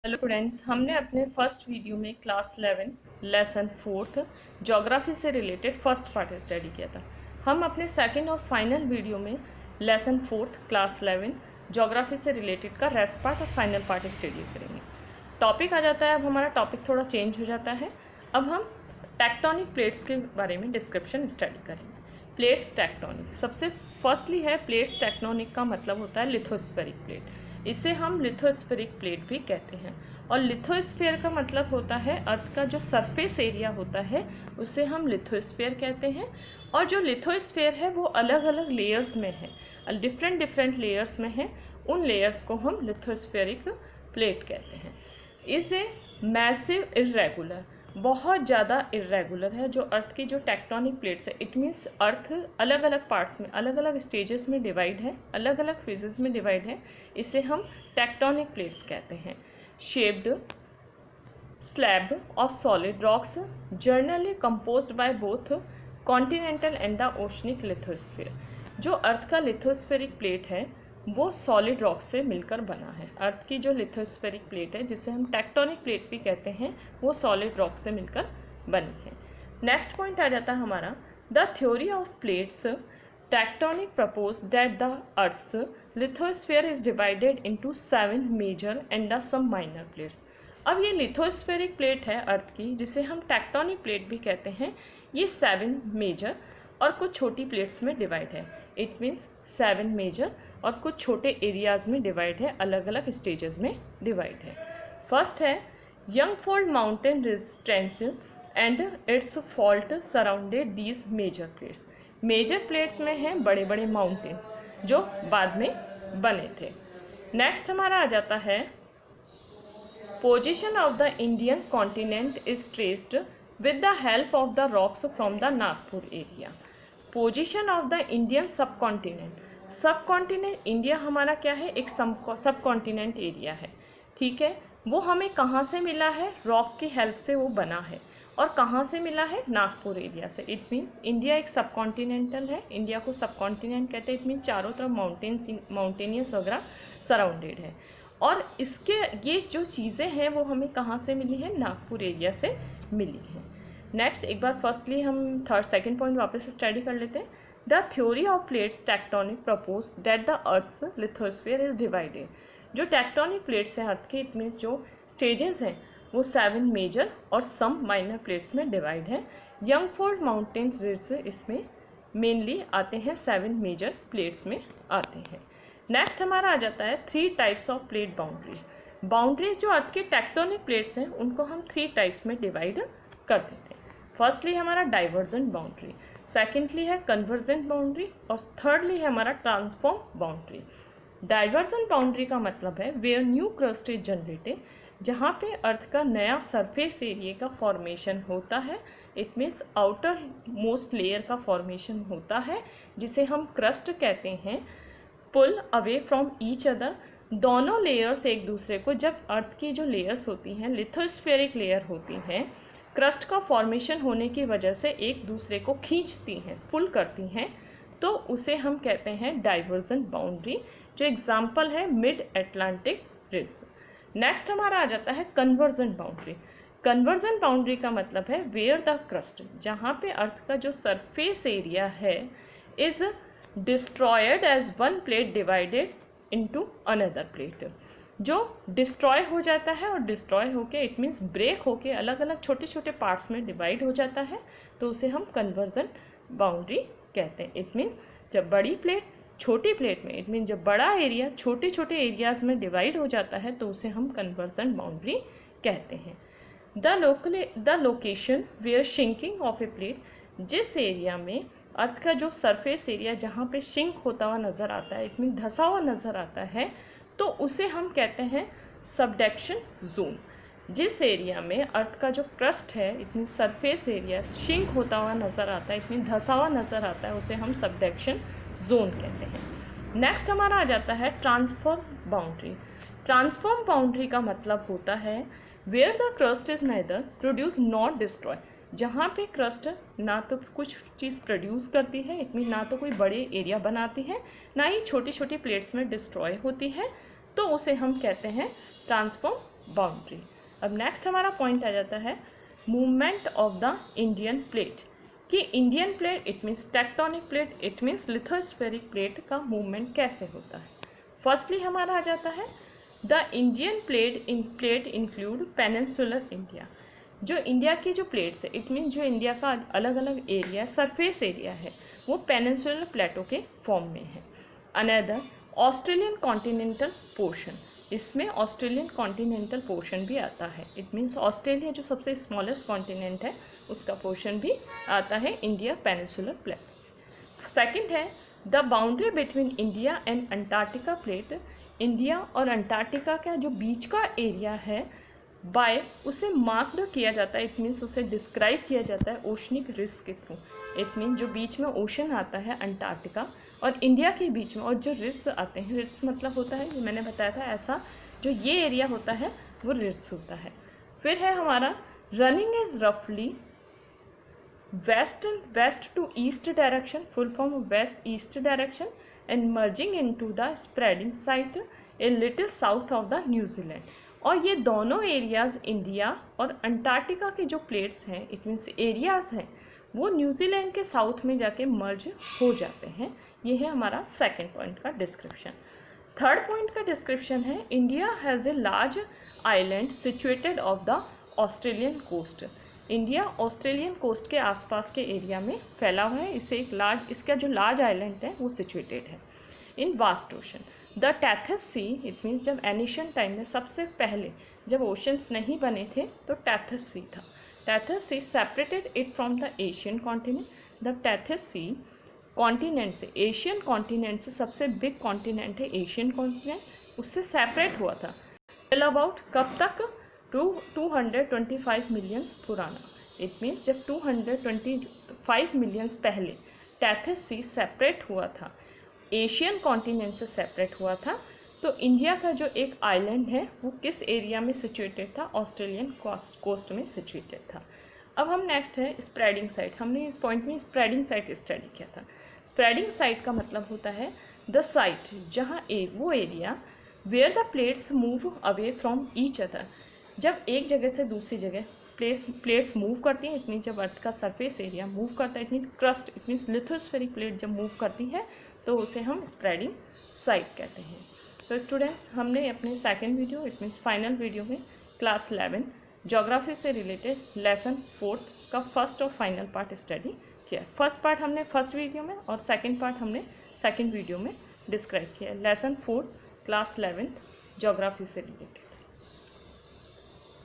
Hello students, हमने अपने first video में क्लास 11 लेसन 4th ज्योग्राफी से रिलेटेड फर्स्ट पार्ट स्टडी किया था। हम अपने सेकंड और फाइनल वीडियो में लेसन 4th क्लास 11 ज्योग्राफी से रिलेटेड का रेस्ट पार्ट और फाइनल पार्ट स्टडी करेंगे। टॉपिक आ जाता है, अब हमारा टॉपिक थोड़ा चेंज हो जाता है। अब हम टेक्टोनिक प्लेट्स के बारे में डिस्क्रिप्शन स्टडी करेंगे। प्लेट्स टेक्टोनिक, सबसे फर्स्टली है प्लेट्स टेक्टोनिक का मतलब होता है लिथोस्फेरिक प्लेट। इसे हम लिथोस्फेरिक प्लेट भी कहते हैं। और लिथोस्फीयर का मतलब होता है अर्थ का जो सरफेस एरिया होता है उसे हम लिथोस्फीयर कहते हैं। और जो लिथोस्फीयर है वो अलग अलग लेयर्स में है, डिफरेंट लेयर्स में है। उन लेयर्स को हम लिथोस्फेरिक प्लेट कहते हैं। इसे मैसिव इर्रेगुलर, बहुत ज़्यादा इर्रेगुलर है जो अर्थ की जो टेक्टोनिक प्लेट्स है। इट मीन्स अर्थ अलग अलग पार्ट्स में, अलग अलग स्टेजेस में डिवाइड है, अलग अलग फेजेस में डिवाइड है। इसे हम टेक्टोनिक प्लेट्स कहते हैं। Shaped slab of solid rocks generally composed by both continental and the oceanic lithosphere। जो अर्थ का लिथोस्फेरिक प्लेट है वो सॉलिड रॉक से मिलकर बना है। अर्थ की जो लिथोस्फेरिक प्लेट है जिसे हम टेक्टोनिक प्लेट भी कहते हैं वो सॉलिड रॉक से मिलकर बनी है। नेक्स्ट पॉइंट आ जाता है हमारा the theory of plates tectonic propose that the earth's lithosphere is divided into 7 major and the some minor plates. अब ये लिथोस्फेरिक प्लेट है अर्थ की जिसे हम टेक्टोनिक प्लेट भी कहते हैं। ये 7 मेजर और कुछ छोटी प्लेट्स में डिवाइड है। इट मीन्स 7 मेजर और कुछ छोटे एरियाज में डिवाइड है, अलग अलग स्टेजेस में डिवाइड है। फर्स्ट है young fold mountain resistance and it's fault surrounded these major plates. Major plates में हैं बड़े बड़े माउंटेन्स जो बाद में बने थे। नेक्स्ट हमारा आ जाता है Position of the Indian continent is traced with the help of the rocks from the Nagpur area। Position of the Indian subcontinent, subcontinent India हमारा क्या है, एक सबकॉन्टिनेंट एरिया है। ठीक है, वो हमें कहाँ से मिला है, रॉक की हेल्प से वो बना है। और कहाँ से मिला है, नागपुर एरिया से। इट मीन इंडिया एक सबकॉन्टिनेंटल है, इंडिया को सबकॉन्टिनेंट कहते हैं। इट मीन चारों तरफ माउंटेनियस वगैरह सराउंडेड है। और इसके ये जो चीज़ें हैं वो हमें कहाँ से मिली है, नागपुर एरिया से मिली है। नेक्स्ट एक बार फर्स्टली हम सेकंड पॉइंट वापस स्टडी कर लेते हैं। The theory of plates tectonic propose that the earth's lithosphere is divided. जो टेक्टोनिक प्लेट्स हैं अर्थ के, इट मीन्स जो स्टेजेस हैं वो 7 मेजर और सम माइनर प्लेट्स में डिवाइड है। यंगफोल्ड माउंटेन्स रिज इसमें मेनली आते हैं, 7 मेजर प्लेट्स में आते हैं। नेक्स्ट हमारा आ जाता है 3 types of plate boundaries. Boundaries जो अर्थ के टेक्टोनिक प्लेट्स हैं उनको हम 3 टाइप्स में डिवाइड कर देते हैं। फर्स्टली हमारा डाइवर्जेंट बाउंड्री, सेकेंडली है कन्वर्जेंट बाउंड्री और थर्डली है हमारा ट्रांसफॉर्म बाउंड्री। डाइवर्जेंट बाउंड्री का मतलब है where new crust is generated, जहाँ पे अर्थ का नया सरफेस एरिया का फॉर्मेशन होता है। It means outermost layer का फॉर्मेशन होता है जिसे हम क्रस्ट कहते हैं। Pull away from each other, दोनों लेयर्स एक दूसरे को, जब अर्थ की जो लेयर्स होती हैं लिथोस्फेरिक लेयर होती हैं, क्रस्ट का फॉर्मेशन होने की वजह से एक दूसरे को खींचती हैं, पुल करती हैं, तो उसे हम कहते हैं डाइवर्जेंट बाउंड्री। जो एग्जाम्पल है मिड अटलांटिक रिज। नेक्स्ट हमारा आ जाता है कन्वर्जेंट बाउंड्री। कन्वर्जेंट बाउंड्री का मतलब है वेयर द क्रस्ट, जहाँ पे अर्थ का जो सरफेस एरिया है is destroyed as one plate divided into another plate. जो डिस्ट्रॉय हो जाता है और डिस्ट्रॉय होके इट मीन्स ब्रेक होके अलग अलग छोटे छोटे पार्ट्स में डिवाइड हो जाता है, तो उसे हम कन्वर्जेंट बाउंड्री कहते हैं। इट मीन जब बड़ी प्लेट छोटी प्लेट में, इट मीन जब बड़ा एरिया छोटे छोटे एरियाज में डिवाइड हो जाता है तो उसे हम कन्वर्जेंट बाउंड्री कहते हैं। The location where sinking of a plate, जिस एरिया में अर्थ का जो सरफेस एरिया जहाँ पे शिंक होता हुआ नज़र आता है, इट मीन धंसा हुआ नज़र आता है, तो उसे हम कहते हैं सबडक्शन जोन। जिस एरिया में अर्थ का जो क्रस्ट है, it mean surface area shrink होता हुआ नज़र आता है, इट मीन धंसा हुआ नज़र आता है, उसे हम सबडक्शन जोन कहते हैं। नेक्स्ट हमारा आ जाता है ट्रांसफॉर्म बाउंड्री। ट्रांसफॉर्म बाउंड्री का मतलब होता है where the crust is neither produce not destroy, जहाँ पे क्रस्ट ना तो कुछ चीज़ प्रोड्यूस करती है, इट मीन ना तो कोई बड़े एरिया बनाती है, ना ही छोटी छोटी प्लेट्स में डिस्ट्रॉय होती है, तो उसे हम कहते हैं ट्रांसफॉर्म बाउंड्री। अब नेक्स्ट हमारा पॉइंट आ जाता है movement of the Indian plate, कि Indian plate it means tectonic plate, it means lithospheric plate का मूवमेंट कैसे होता है। फर्स्टली हमारा आ जाता है the Indian plate include peninsular India. जो इंडिया की जो प्लेट्स है इट मीन्स जो इंडिया का अलग अलग एरिया सरफेस एरिया है वो पेनिनसुलर प्लेटो के फॉर्म में है। अनदर ऑस्ट्रेलियन कॉन्टिनेंटल पोर्शन, इसमें ऑस्ट्रेलियन कॉन्टिनेंटल पोर्शन भी आता है। इट मीन्स ऑस्ट्रेलिया जो सबसे स्मॉलेस्ट कॉन्टिनेंट है उसका पोर्शन भी आता है इंडिया पेनिनसुलर प्लेट। सेकंड है the boundary between India and Antarctica plate. India और अंटार्कटिका का जो बीच का एरिया है बाय उसे मार्क्ड किया जाता है, इट मीन्स उसे डिस्क्राइब किया जाता है ओशनिक रिस्क के थ्रू। इट मीन्स जो बीच में ओशन आता है अंटार्कटिका और इंडिया के बीच में, और जो रिस्क आते हैं, रिस्क मतलब होता है जो मैंने बताया था ऐसा, जो ये एरिया होता है वो रिस्क होता है। फिर है हमारा रनिंग इज रफली west to east direction, full form west east direction, and merging into the spreading site a little south of the New Zealand. और ये दोनों एरियाज़ इंडिया और अंटार्कटिका के जो प्लेट्स हैं इट मीन्स एरियाज़ हैं वो न्यूजीलैंड के साउथ में जाके मर्ज हो जाते हैं। ये है हमारा सेकंड पॉइंट का डिस्क्रिप्शन। थर्ड पॉइंट का डिस्क्रिप्शन है India has a large island situated off the Australian coast. India Australian coast के आसपास के एरिया में फैला हुआ है, इसे एक लार्ज, इसका जो लार्ज आइलैंड है वो सिचुएटेड है in vast ocean. The Tethys sea, it means जब एनिशियन टाइम में सबसे पहले जब ओशंस नहीं बने थे तो टैथस सी था। Tethys sea separated it from the Asian continent. The Tethys sea continent से, एशियन कॉन्टिनेंट से सबसे बिग कॉन्टिनेंट है एशियन कॉन्टिनेंट, उससे सेपरेट हुआ था। टिल अबाउट कब तक? 225 मिलियंस पुराना। इट मीन्स जब 225 मिलियंस पहले टैथस सी सेपरेट हुआ था, एशियन कॉन्टिनेंट से सेपरेट हुआ था, तो इंडिया का जो एक आइलैंड है वो किस एरिया में सिचुएटेड था? ऑस्ट्रेलियन कोस्ट में सिचुएटेड था। अब हम नेक्स्ट है स्प्रेडिंग साइट। हमने इस पॉइंट में स्प्रेडिंग साइट स्टडी किया था। स्प्रेडिंग साइट का मतलब होता है द साइट जहाँ वो area where the plates move away from each other. जब एक जगह से दूसरी जगह प्लेट्स मूव करती हैं, इतनी जब अर्थ का सरफेस एरिया मूव करता है, it means crust, it means lithospheric plate जब मूव करती है तो उसे हम स्प्रेडिंग साइट कहते हैं। तो स्टूडेंट्स हमने अपने second video it means final video में क्लास 11 ज्योग्राफी से रिलेटेड लेसन 4 का फर्स्ट और फाइनल पार्ट स्टडी किया। फर्स्ट पार्ट हमने फर्स्ट वीडियो में और सेकंड पार्ट हमने सेकंड वीडियो में डिस्क्राइब किया। लेसन 4 क्लास 11 ज्योग्राफी से रिलेटेड।